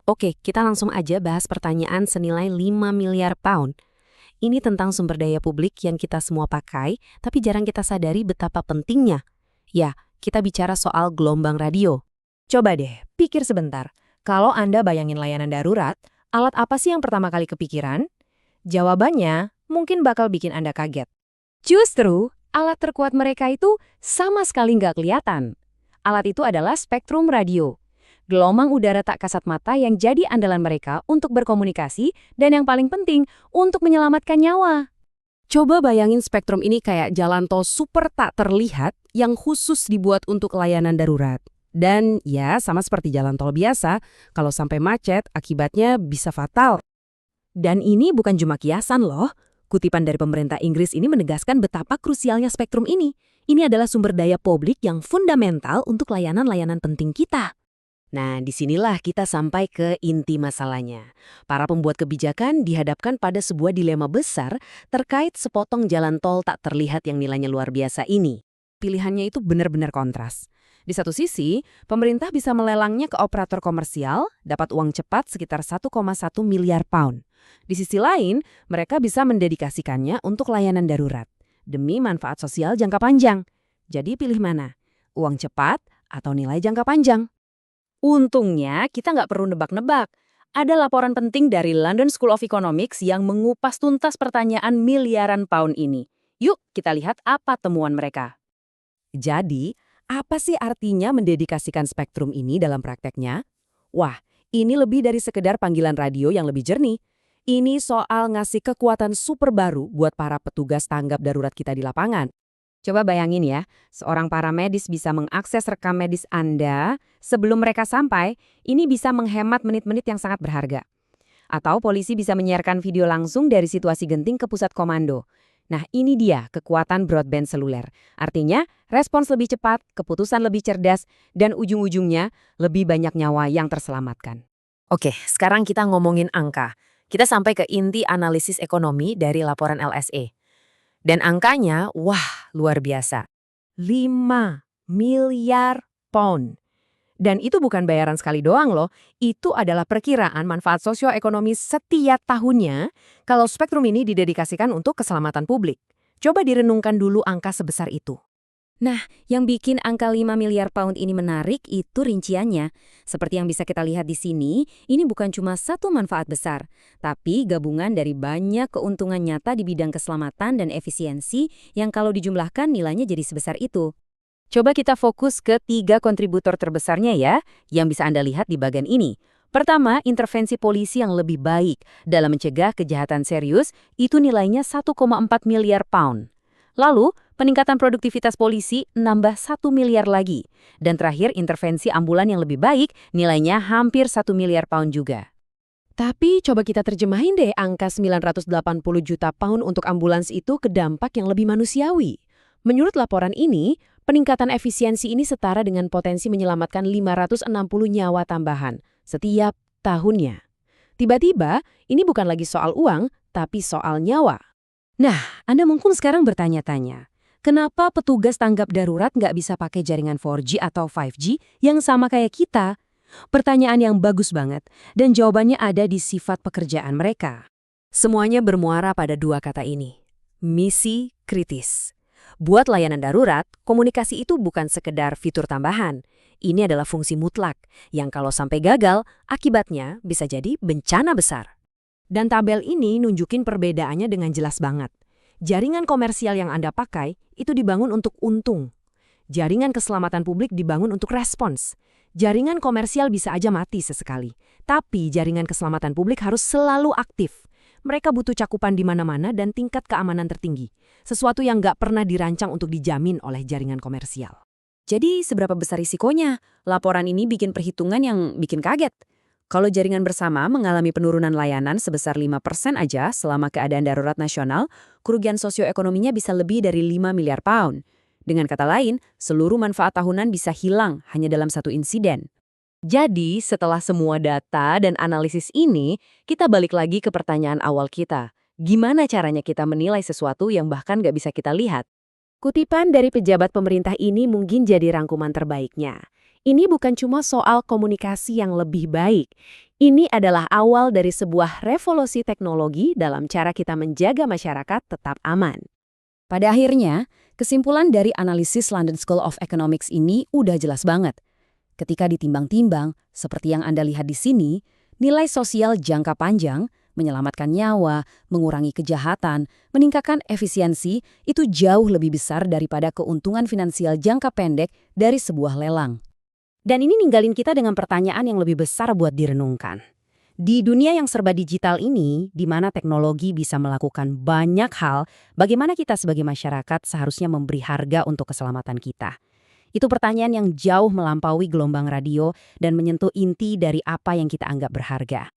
Oke, kita langsung aja bahas pertanyaan senilai 5 miliar pound. Ini tentang sumber daya publik yang kita semua pakai, tapi jarang kita sadari betapa pentingnya. Ya, kita bicara soal gelombang radio. Coba deh, pikir sebentar. Kalau Anda bayangin layanan darurat, alat apa sih yang pertama kali kepikiran? Jawabannya mungkin bakal bikin Anda kaget. Justru, alat terkuat mereka itu sama sekali nggak kelihatan. Alat itu adalah spektrum radio. Gelombang udara tak kasat mata yang jadi andalan mereka untuk berkomunikasi dan yang paling penting, untuk menyelamatkan nyawa. Coba bayangin spektrum ini kayak jalan tol super tak terlihat yang khusus dibuat untuk layanan darurat. Dan ya, sama seperti jalan tol biasa, kalau sampai macet, akibatnya bisa fatal. Dan ini bukan cuma kiasan loh. Kutipan dari pemerintah Inggris ini menegaskan betapa krusialnya spektrum ini. Ini adalah sumber daya publik yang fundamental untuk layanan-layanan penting kita. Nah, disinilah kita sampai ke inti masalahnya. Para pembuat kebijakan dihadapkan pada sebuah dilema besar terkait sepotong jalan tol tak terlihat yang nilainya luar biasa ini. Pilihannya itu benar-benar kontras. Di satu sisi, pemerintah bisa melelangnya ke operator komersial, dapat uang cepat sekitar 1,1 miliar pound. Di sisi lain, mereka bisa mendedikasikannya untuk layanan darurat, demi manfaat sosial jangka panjang. Jadi pilih mana? Uang cepat atau nilai jangka panjang? Untungnya, kita nggak perlu nebak-nebak. Ada laporan penting dari London School of Economics yang mengupas tuntas pertanyaan miliaran pound ini. Yuk, kita lihat apa temuan mereka. Jadi, apa sih artinya mendedikasikan spektrum ini dalam prakteknya? Wah, ini lebih dari sekedar panggilan radio yang lebih jernih. Ini soal ngasih kekuatan super baru buat para petugas tanggap darurat kita di lapangan. Coba bayangin ya, seorang paramedis bisa mengakses rekam medis Anda sebelum mereka sampai, ini bisa menghemat menit-menit yang sangat berharga. Atau polisi bisa menyiarkan video langsung dari situasi genting ke pusat komando. Nah, ini dia kekuatan broadband seluler. Artinya, respons lebih cepat, keputusan lebih cerdas, dan ujung-ujungnya lebih banyak nyawa yang terselamatkan. Oke, sekarang kita ngomongin angka. Kita sampai ke inti analisis ekonomi dari laporan LSE. Dan angkanya, wah, luar biasa. 5 miliar pound. Dan itu bukan bayaran sekali doang loh, itu adalah perkiraan manfaat sosioekonomi setiap tahunnya kalau spektrum ini didedikasikan untuk keselamatan publik. Coba direnungkan dulu angka sebesar itu. Nah, yang bikin angka 5 miliar pound ini menarik itu rinciannya. Seperti yang bisa kita lihat di sini, ini bukan cuma satu manfaat besar, tapi gabungan dari banyak keuntungan nyata di bidang keselamatan dan efisiensi yang kalau dijumlahkan nilainya jadi sebesar itu. Coba kita fokus ke 3 kontributor terbesarnya ya, yang bisa Anda lihat di bagian ini. Pertama, intervensi polisi yang lebih baik dalam mencegah kejahatan serius, itu nilainya 1,4 miliar pound. Lalu, peningkatan produktivitas polisi nambah 1 miliar lagi. Dan terakhir, intervensi ambulan yang lebih baik nilainya hampir 1 miliar pound juga. Tapi coba kita terjemahin deh angka 980 juta pound untuk ambulans itu ke dampak yang lebih manusiawi. Menurut laporan ini, peningkatan efisiensi ini setara dengan potensi menyelamatkan 560 nyawa tambahan setiap tahunnya. Tiba-tiba, ini bukan lagi soal uang, tapi soal nyawa. Nah, Anda mungkin sekarang bertanya-tanya, kenapa petugas tanggap darurat nggak bisa pakai jaringan 4G atau 5G yang sama kayak kita? Pertanyaan yang bagus banget, dan jawabannya ada di sifat pekerjaan mereka. Semuanya bermuara pada 2 kata ini, misi kritis. Buat layanan darurat, komunikasi itu bukan sekedar fitur tambahan. Ini adalah fungsi mutlak, yang kalau sampai gagal, akibatnya bisa jadi bencana besar. Dan tabel ini nunjukin perbedaannya dengan jelas banget. Jaringan komersial yang Anda pakai itu dibangun untuk untung. Jaringan keselamatan publik dibangun untuk respons. Jaringan komersial bisa aja mati sesekali, tapi jaringan keselamatan publik harus selalu aktif. Mereka butuh cakupan di mana-mana dan tingkat keamanan tertinggi. Sesuatu yang nggak pernah dirancang untuk dijamin oleh jaringan komersial. Jadi seberapa besar risikonya? Laporan ini bikin perhitungan yang bikin kaget. Kalau jaringan bersama mengalami penurunan layanan sebesar 5% aja selama keadaan darurat nasional, kerugian sosioekonominya bisa lebih dari 5 miliar pound. Dengan kata lain, seluruh manfaat tahunan bisa hilang hanya dalam satu insiden. Jadi, setelah semua data dan analisis ini, kita balik lagi ke pertanyaan awal kita. Gimana caranya kita menilai sesuatu yang bahkan nggak bisa kita lihat? Kutipan dari pejabat pemerintah ini mungkin jadi rangkuman terbaiknya. Ini bukan cuma soal komunikasi yang lebih baik. Ini adalah awal dari sebuah revolusi teknologi dalam cara kita menjaga masyarakat tetap aman. Pada akhirnya, kesimpulan dari analisis London School of Economics ini udah jelas banget. Ketika ditimbang-timbang, seperti yang Anda lihat di sini, nilai sosial jangka panjang, menyelamatkan nyawa, mengurangi kejahatan, meningkatkan efisiensi, itu jauh lebih besar daripada keuntungan finansial jangka pendek dari sebuah lelang. Dan ini ninggalin kita dengan pertanyaan yang lebih besar buat direnungkan. Di dunia yang serba digital ini, di mana teknologi bisa melakukan banyak hal, bagaimana kita sebagai masyarakat seharusnya memberi harga untuk keselamatan kita? Itu pertanyaan yang jauh melampaui gelombang radio dan menyentuh inti dari apa yang kita anggap berharga.